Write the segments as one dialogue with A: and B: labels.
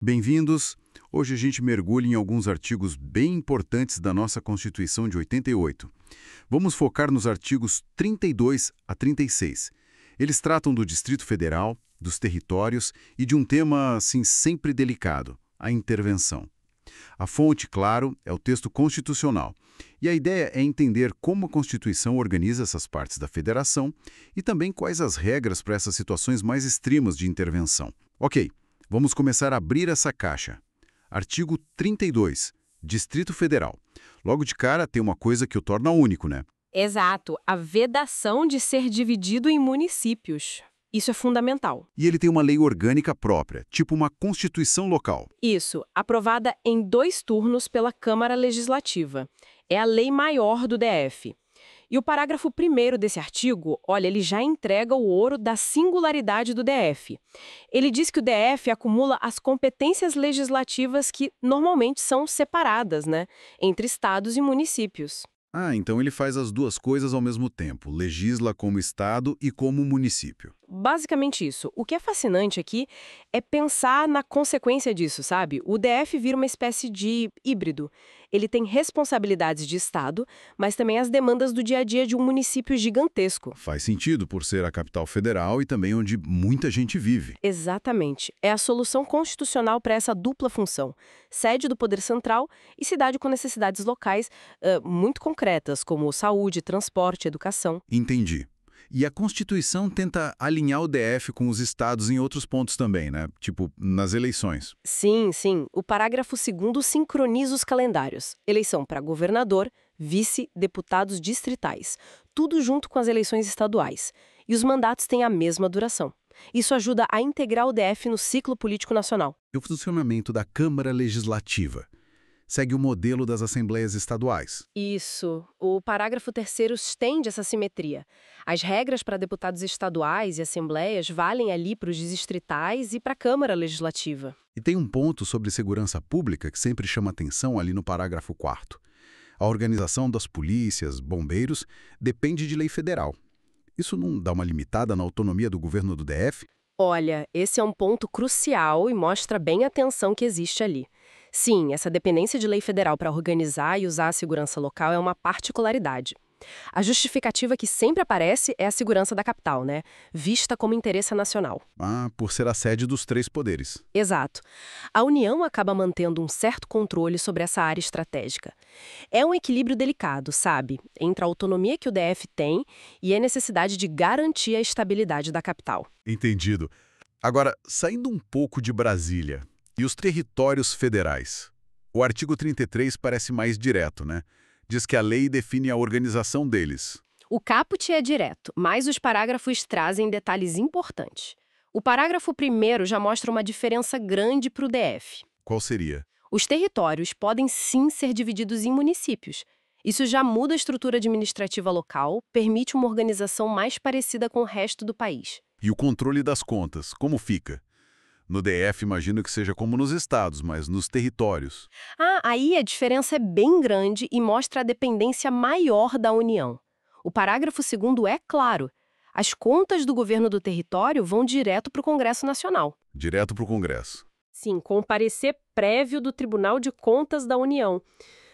A: Bem-vindos! Hoje a gente mergulha em alguns artigos bem importantes da nossa Constituição de 88. Vamos focar nos artigos 32 a 36. Eles tratam do Distrito Federal, dos territórios e de um tema, assim, sempre delicado, a intervenção. A fonte, claro, é o texto constitucional. E a ideia é entender como a Constituição organiza essas partes da federação e também quais as regras para essas situações mais extremas de intervenção. Ok, vamos começar a abrir essa caixa. Artigo 32, Distrito Federal. Logo de cara tem uma coisa que o torna único, né?
B: Exato, a vedação de ser dividido em municípios. Isso é fundamental.
A: E ele tem uma lei orgânica própria, tipo uma constituição local.
B: Isso, aprovada em 2 turnos pela Câmara Legislativa. É a lei maior do DF. E o parágrafo 1º desse artigo, olha, ele já entrega o ouro da singularidade do DF. Ele diz que o DF acumula as competências legislativas que normalmente são separadas, né, entre estados e municípios.
A: Ah, então ele faz as duas coisas ao mesmo tempo, legisla como estado e como município.
B: Basicamente isso. O que é fascinante aqui é pensar na consequência disso, sabe? O DF vira uma espécie de híbrido. Ele tem responsabilidades de Estado, mas também as demandas do dia a dia de um município gigantesco.
A: Faz sentido por ser a capital federal e também onde muita gente vive.
B: Exatamente. É a solução constitucional para essa dupla função. Sede do poder central e cidade com necessidades locais muito concretas, como saúde, transporte, educação.
A: Entendi. E a Constituição tenta alinhar o DF com os estados em outros pontos também, né? Tipo, nas eleições.
B: Sim, sim. O parágrafo 2º sincroniza os calendários. Eleição para governador, vice, deputados distritais. Tudo junto com as eleições estaduais. E os mandatos têm a mesma duração. Isso ajuda a integrar o DF no ciclo político nacional.
A: E o funcionamento da Câmara Legislativa segue o modelo das assembleias estaduais.
B: Isso. O parágrafo 3º estende essa simetria. As regras para deputados estaduais e assembleias valem ali para os distritais e para a Câmara Legislativa.
A: E tem um ponto sobre segurança pública que sempre chama atenção ali no parágrafo 4º. A organização das polícias, bombeiros, depende de lei federal. Isso não dá uma limitada na autonomia do governo do DF?
B: Olha, esse é um ponto crucial e mostra bem a tensão que existe ali. Sim, essa dependência de lei federal para organizar e usar a segurança local é uma particularidade. A justificativa que sempre aparece é a segurança da capital, né? Vista como interesse nacional.
A: Ah, por ser a sede dos 3 poderes.
B: Exato. A União acaba mantendo um certo controle sobre essa área estratégica. É um equilíbrio delicado, sabe? Entre a autonomia que o DF tem e a necessidade de garantir a estabilidade da capital.
A: Entendido. Agora, saindo um pouco de Brasília e os territórios federais, o artigo 33 parece mais direto, né? Diz que a lei define a organização deles.
B: O caput é direto, mas os parágrafos trazem detalhes importantes. O parágrafo 1º já mostra uma diferença grande para o DF.
A: Qual seria?
B: Os territórios podem sim ser divididos em municípios. Isso já muda a estrutura administrativa local, permite uma organização mais parecida com o resto do país.
A: E o controle das contas, como fica? No DF, imagino que seja como nos estados, mas nos territórios.
B: Aí a diferença é bem grande e mostra a dependência maior da União. O parágrafo 2º é claro. As contas do governo do território vão direto para o Congresso Nacional.
A: Direto para o Congresso.
B: Sim, com parecer prévio do Tribunal de Contas da União.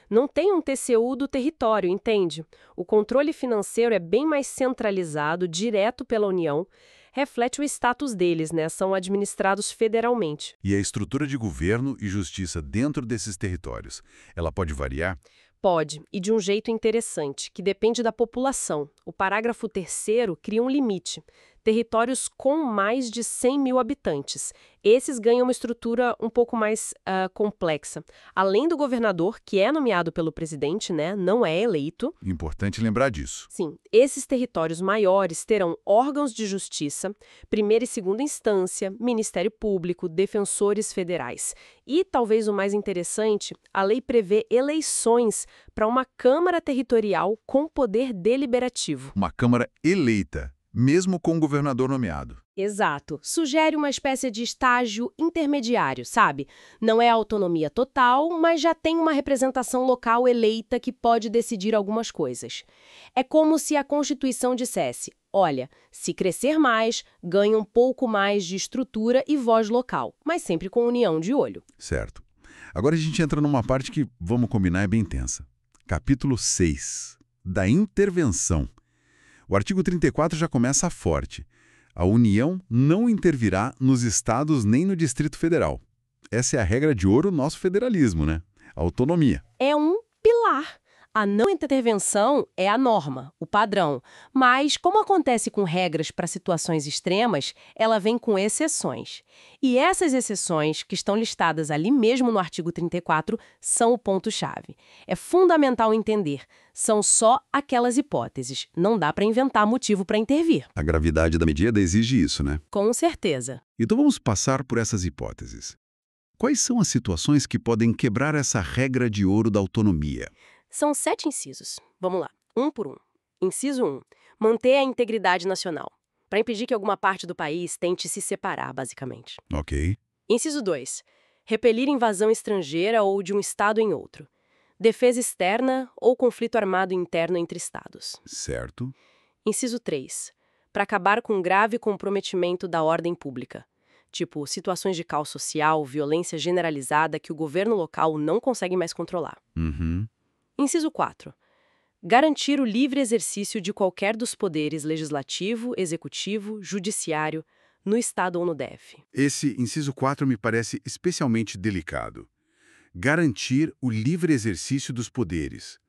B: Não tem um TCU do território, entende? O controle financeiro é bem mais centralizado, direto pela União, reflete o status deles, né? São administrados federalmente.
A: E a estrutura de governo e justiça dentro desses territórios, ela pode variar?
B: Pode, e de um jeito interessante, que depende da população. O parágrafo 3º cria um limite. Territórios com mais de 100 mil habitantes. Esses ganham uma estrutura um pouco mais complexa. Além do governador, que é nomeado pelo presidente, né, não é eleito.
A: Importante lembrar disso.
B: Sim, esses territórios maiores terão órgãos de justiça, primeira e segunda instância, Ministério Público, defensores federais. E, talvez o mais interessante, a lei prevê eleições para uma Câmara Territorial com poder deliberativo.
A: Uma Câmara eleita. mesmo com o governador nomeado.
B: Exato. Sugere uma espécie de estágio intermediário, sabe? Não é autonomia total, mas já tem uma representação local eleita que pode decidir algumas coisas. É como se a Constituição dissesse: olha, se crescer mais, ganha um pouco mais de estrutura e voz local, mas sempre com união de olho.
A: Certo. Agora a gente entra numa parte que, vamos combinar, é bem tensa. Capítulo 6, da intervenção. O artigo 34 já começa forte. A União não intervirá nos estados nem no Distrito Federal. Essa é a regra de ouro do nosso federalismo, né? A autonomia.
B: É um pilar. A não intervenção é a norma, o padrão. Mas, como acontece com regras para situações extremas, ela vem com exceções. E essas exceções, que estão listadas ali mesmo no artigo 34, são o ponto-chave. É fundamental entender. São só aquelas hipóteses. Não dá para inventar motivo para intervir.
A: A gravidade da medida exige isso, né?
B: Com certeza.
A: Então vamos passar por essas hipóteses. Quais são as situações que podem quebrar essa regra de ouro da autonomia?
B: São 7 incisos. Vamos lá, um por um. Inciso 1. Manter a integridade nacional, para impedir que alguma parte do país tente se separar, basicamente.
A: Ok.
B: Inciso 2. Repelir invasão estrangeira ou de um estado em outro. Defesa externa ou conflito armado interno entre estados.
A: Certo.
B: Inciso 3. Para acabar com grave comprometimento da ordem pública. Tipo, situações de caos social, violência generalizada que o governo local não consegue mais controlar.
A: Uhum.
B: Inciso 4. Garantir o livre exercício de qualquer dos poderes legislativo, executivo, judiciário, no Estado ou no DF.
A: Esse inciso 4 me parece especialmente delicado. Garantir o livre exercício dos poderes.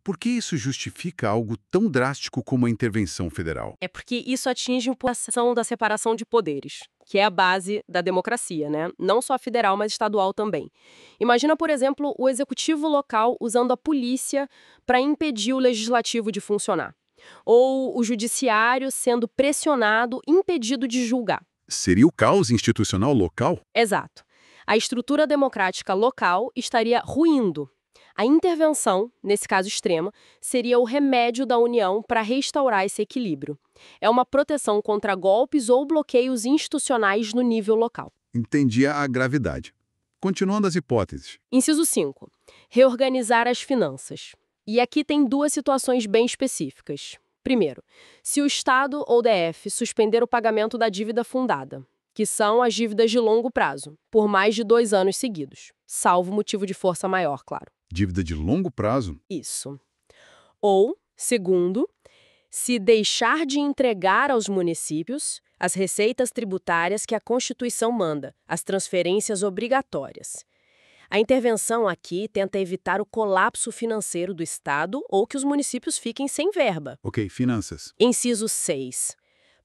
A: Por que isso justifica algo tão drástico como a intervenção federal?
B: É porque isso atinge a ação da separação de poderes, que é a base da democracia, né? Não só federal, mas estadual também. Imagina, por exemplo, o executivo local usando a polícia para impedir o legislativo de funcionar. Ou o judiciário sendo pressionado, impedido de julgar.
A: Seria o caos institucional local?
B: Exato. A estrutura democrática local estaria ruindo. A intervenção, nesse caso extremo, seria o remédio da União para restaurar esse equilíbrio. É uma proteção contra golpes ou bloqueios institucionais no nível local.
A: Entendi a gravidade. Continuando as hipóteses.
B: Inciso 5. Reorganizar as finanças. E aqui tem 2 situações bem específicas. Primeiro, se o Estado ou DF suspender o pagamento da dívida fundada, que são as dívidas de longo prazo, por mais de 2 anos seguidos, salvo motivo de força maior, claro.
A: Dívida de longo prazo?
B: Isso. Ou, segundo, se deixar de entregar aos municípios as receitas tributárias que a Constituição manda, as transferências obrigatórias. A intervenção aqui tenta evitar o colapso financeiro do Estado ou que os municípios fiquem sem verba.
A: Ok, finanças.
B: Inciso 6.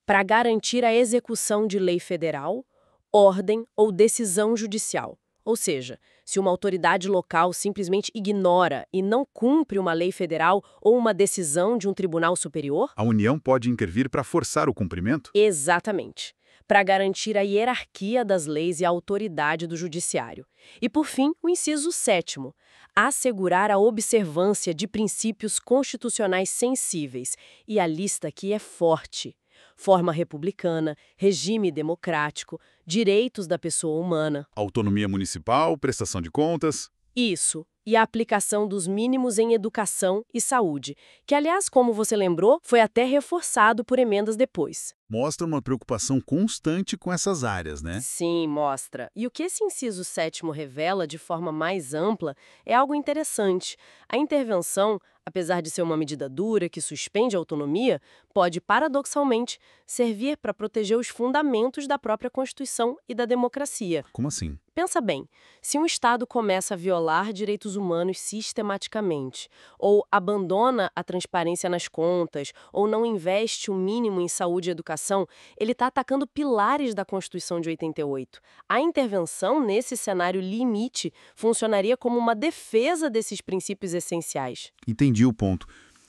B: Para garantir a execução de lei federal, ordem ou decisão judicial. Ou seja, se uma autoridade local simplesmente ignora e não cumpre uma lei federal ou uma decisão de um tribunal superior?
A: A União pode intervir para forçar o cumprimento?
B: Exatamente. Para garantir a hierarquia das leis e a autoridade do judiciário. E, por fim, o inciso 7º. Assegurar a observância de princípios constitucionais sensíveis. E a lista aqui é forte. Forma republicana, regime democrático, direitos da pessoa humana.
A: Autonomia municipal, prestação de contas.
B: Isso. E a aplicação dos mínimos em educação e saúde, que, aliás, como você lembrou, foi até reforçado por emendas depois.
A: Mostra uma preocupação constante com essas áreas, né?
B: Sim, mostra. E o que esse inciso 7º revela de forma mais ampla é algo interessante. A intervenção, apesar de ser uma medida dura que suspende a autonomia, pode, paradoxalmente, servir para proteger os fundamentos da própria Constituição e da democracia.
A: Como assim?
B: Pensa bem, se um Estado começa a violar direitos humanos sistematicamente, ou abandona a transparência nas contas, ou não investe o mínimo em saúde e educação, ele está atacando pilares da Constituição de 88. A intervenção, nesse cenário limite, funcionaria como uma defesa desses princípios essenciais.
A: Entendi o ponto.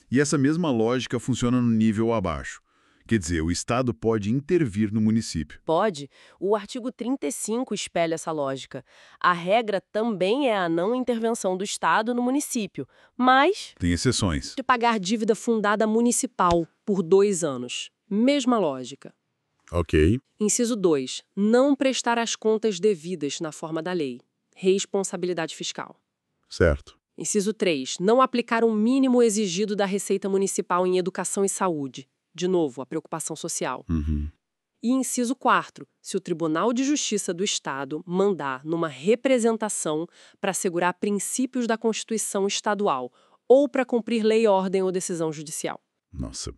A: E essa mesma lógica funciona no nível abaixo. Quer dizer, o Estado pode intervir no município.
B: Pode. O artigo 35 espelha essa lógica. A regra também é a não intervenção do Estado no município, mas
A: Tem exceções.
B: de pagar dívida fundada municipal por 2 anos. Mesma lógica.
A: Ok.
B: Inciso 2. Não prestar as contas devidas na forma da lei. Responsabilidade fiscal.
A: Certo.
B: Inciso 3. Não aplicar o mínimo exigido da Receita Municipal em educação e saúde. De novo, a preocupação social.
A: Uhum.
B: E inciso 4. Se o Tribunal de Justiça do Estado mandar numa representação para assegurar princípios da Constituição Estadual ou para cumprir lei, ordem ou decisão judicial.
A: Nossa,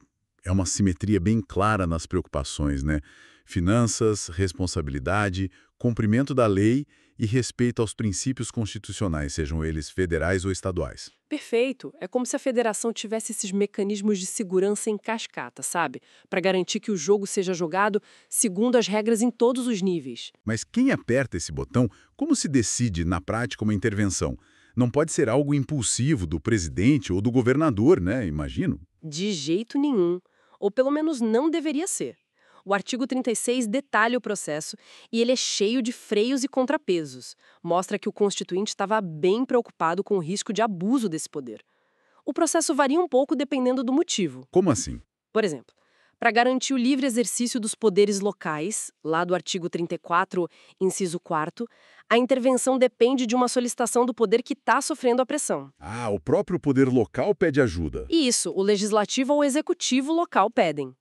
A: é uma simetria bem clara nas preocupações, né? Finanças, responsabilidade, cumprimento da lei e respeito aos princípios constitucionais, sejam eles federais ou estaduais.
B: Perfeito. É como se a federação tivesse esses mecanismos de segurança em cascata, sabe? Para garantir que o jogo seja jogado segundo as regras em todos os níveis.
A: Mas quem aperta esse botão, como se decide, na prática, uma intervenção? Não pode ser algo impulsivo do presidente ou do governador, né? Imagino.
B: De jeito nenhum. Ou pelo menos não deveria ser. O artigo 36 detalha o processo e ele é cheio de freios e contrapesos. Mostra que o constituinte estava bem preocupado com o risco de abuso desse poder. O processo varia um pouco dependendo do motivo.
A: Como assim?
B: Por exemplo, para garantir o livre exercício dos poderes locais, lá do artigo 34, inciso 4º, a intervenção depende de uma solicitação do poder que está sofrendo a pressão.
A: Ah, o próprio poder local pede ajuda.
B: E isso, o legislativo ou o executivo local pedem.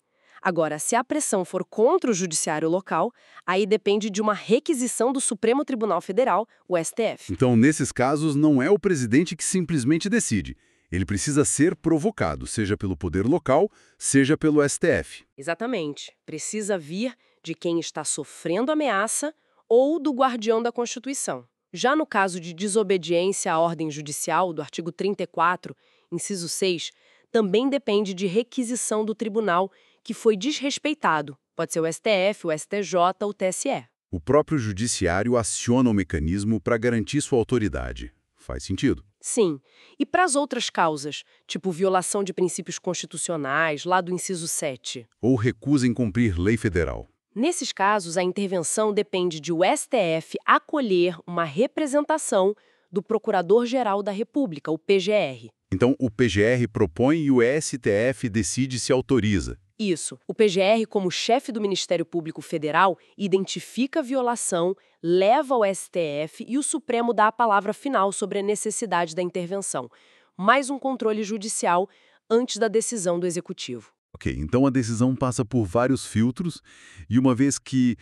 B: Agora, se a pressão for contra o judiciário local, aí depende de uma requisição do Supremo Tribunal Federal, o STF.
A: Então, nesses casos, não é o presidente que simplesmente decide. Ele precisa ser provocado, seja pelo poder local, seja pelo STF.
B: Exatamente. Precisa vir de quem está sofrendo ameaça ou do guardião da Constituição. Já no caso de desobediência à ordem judicial, do artigo 34, inciso 6, também depende de requisição do tribunal que foi desrespeitado. Pode ser o STF, o STJ ou o TSE.
A: O próprio judiciário aciona o mecanismo para garantir sua autoridade. Faz sentido.
B: Sim. E para as outras causas, tipo violação de princípios constitucionais, lá do inciso 7?
A: Ou recusa em cumprir lei federal.
B: Nesses casos, a intervenção depende de o STF acolher uma representação do Procurador-Geral da República, o PGR.
A: Então, o PGR propõe e o STF decide se autoriza.
B: Isso. O PGR, como chefe do Ministério Público Federal, identifica a violação, leva ao STF e o Supremo dá a palavra final sobre a necessidade da intervenção. Mais um controle judicial antes da decisão do Executivo.
A: Ok, então a decisão passa por vários filtros e uma vez que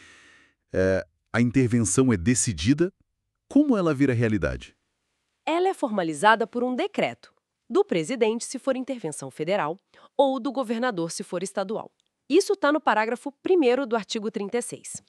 A: a intervenção é decidida, como ela vira realidade?
B: Ela é formalizada por um decreto, do presidente se for intervenção federal ou do governador se for estadual. Isso está no parágrafo 1º do artigo 36.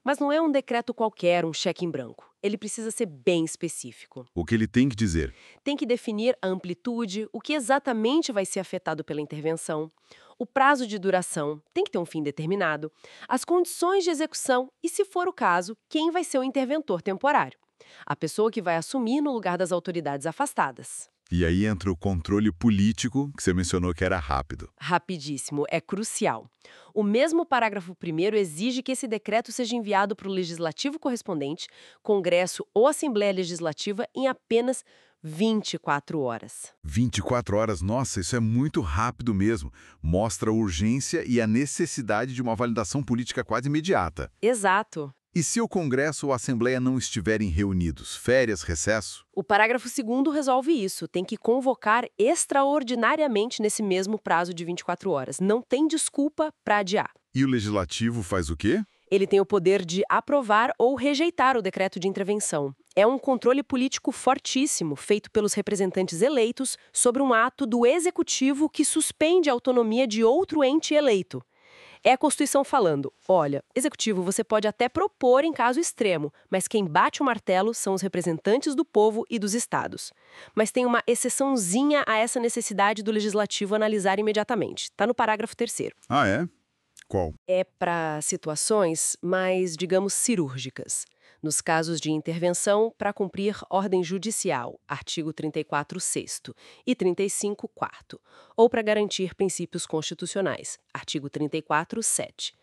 B: Mas não é um decreto qualquer, um cheque em branco. Ele precisa ser bem específico.
A: O que ele tem que dizer?
B: Tem que definir a amplitude, o que exatamente vai ser afetado pela intervenção, o prazo de duração, tem que ter um fim determinado, as condições de execução e, se for o caso, quem vai ser o interventor temporário. A pessoa que vai assumir no lugar das autoridades afastadas.
A: E aí entra o controle político, que você mencionou que era rápido.
B: Rapidíssimo, é crucial. O mesmo parágrafo 1º exige que esse decreto seja enviado para o legislativo correspondente, Congresso ou Assembleia Legislativa, em apenas 24 horas.
A: 24 horas, nossa, isso é muito rápido mesmo. Mostra a urgência e a necessidade de uma validação política quase imediata.
B: Exato.
A: E se o Congresso ou a Assembleia não estiverem reunidos? Férias, recesso?
B: O parágrafo 2º resolve isso. Tem que convocar extraordinariamente nesse mesmo prazo de 24 horas. Não tem desculpa para adiar.
A: E o Legislativo faz o quê?
B: Ele tem o poder de aprovar ou rejeitar o decreto de intervenção. É um controle político fortíssimo, feito pelos representantes eleitos sobre um ato do Executivo que suspende a autonomia de outro ente eleito. É a Constituição falando, olha, Executivo, você pode até propor em caso extremo, mas quem bate o martelo são os representantes do povo e dos estados. Mas tem uma exceçãozinha a essa necessidade do Legislativo analisar imediatamente. Está no parágrafo 3º.
A: Ah, é? Qual?
B: É para situações mais, digamos, cirúrgicas. Nos casos de intervenção para cumprir ordem judicial, artigo 34, 6º, e 35, 4º, ou para garantir princípios constitucionais, artigo 34, 7.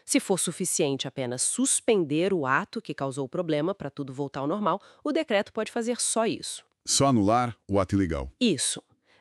B: Se for suficiente apenas suspender o ato que causou o problema para tudo voltar ao normal, o decreto pode fazer só isso.
A: Só anular o ato ilegal.
B: Isso.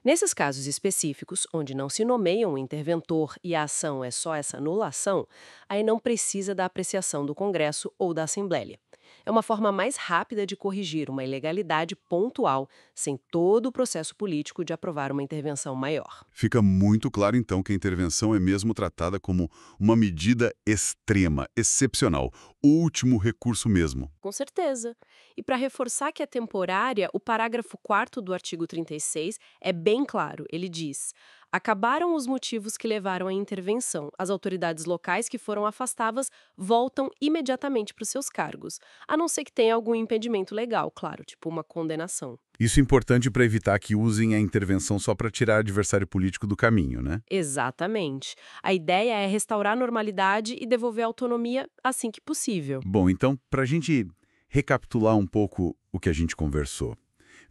B: Nesses casos específicos, onde não se nomeia um interventor e a ação é só essa anulação, aí não precisa da apreciação do Congresso ou da Assembleia. É uma forma mais rápida de corrigir uma ilegalidade pontual, sem todo o processo político de aprovar uma intervenção maior.
A: Fica muito claro, então, que a intervenção é mesmo tratada como uma medida extrema, excepcional, último recurso mesmo.
B: Com certeza. E para reforçar que é temporária, o parágrafo 4º do artigo 36 é bem claro. Ele diz: acabaram os motivos que levaram à intervenção. As autoridades locais que foram afastadas voltam imediatamente para os seus cargos, a não ser que tenha algum impedimento legal, claro, tipo uma condenação.
A: Isso é importante para evitar que usem a intervenção só para tirar adversário político do caminho, né?
B: Exatamente. A ideia é restaurar a normalidade e devolver a autonomia assim que possível.
A: Bom, então, para a gente recapitular um pouco o que a gente conversou.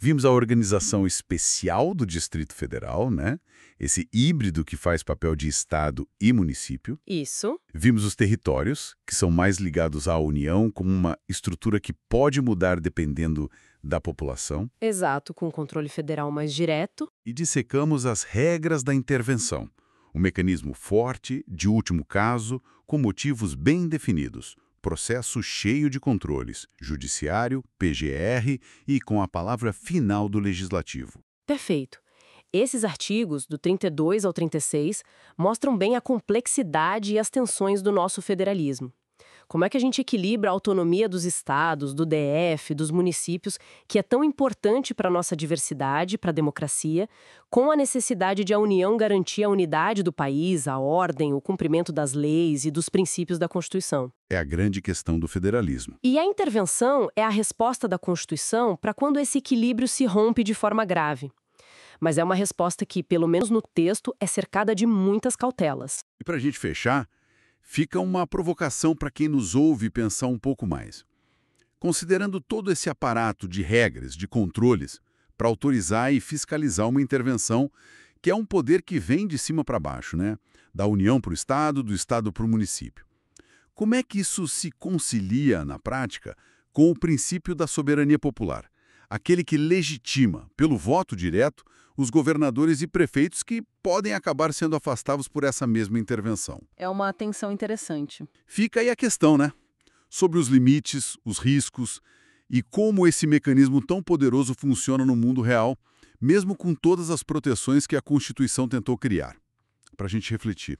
A: Vimos a organização especial do Distrito Federal, né? Esse híbrido que faz papel de Estado e município.
B: Isso.
A: Vimos os territórios, que são mais ligados à União, como uma estrutura que pode mudar dependendo da população.
B: Exato, com controle federal mais direto.
A: E dissecamos as regras da intervenção. Um mecanismo forte, de último caso, com motivos bem definidos. Processo cheio de controles, judiciário, PGR e com a palavra final do legislativo.
B: Perfeito. Esses artigos, do 32 ao 36, mostram bem a complexidade e as tensões do nosso federalismo. Como é que a gente equilibra a autonomia dos estados, do DF, dos municípios, que é tão importante para a nossa diversidade, para a democracia, com a necessidade de a União garantir a unidade do país, a ordem, o cumprimento das leis e dos princípios da Constituição.
A: É a grande questão do federalismo.
B: E a intervenção é a resposta da Constituição para quando esse equilíbrio se rompe de forma grave. Mas é uma resposta que, pelo menos no texto, é cercada de muitas cautelas.
A: E para a gente fechar, fica uma provocação para quem nos ouve pensar um pouco mais. Considerando todo esse aparato de regras, de controles, para autorizar e fiscalizar uma intervenção, que é um poder que vem de cima para baixo, né? Da União para o Estado, do Estado para o município. Como é que isso se concilia, na prática, com o princípio da soberania popular? Aquele que legitima, pelo voto direto, os governadores e prefeitos que podem acabar sendo afastados por essa mesma intervenção.
C: É uma atenção interessante.
A: Fica aí a questão, né? Sobre os limites, os riscos e como esse mecanismo tão poderoso funciona no mundo real, mesmo com todas as proteções que a Constituição tentou criar. Para a gente refletir.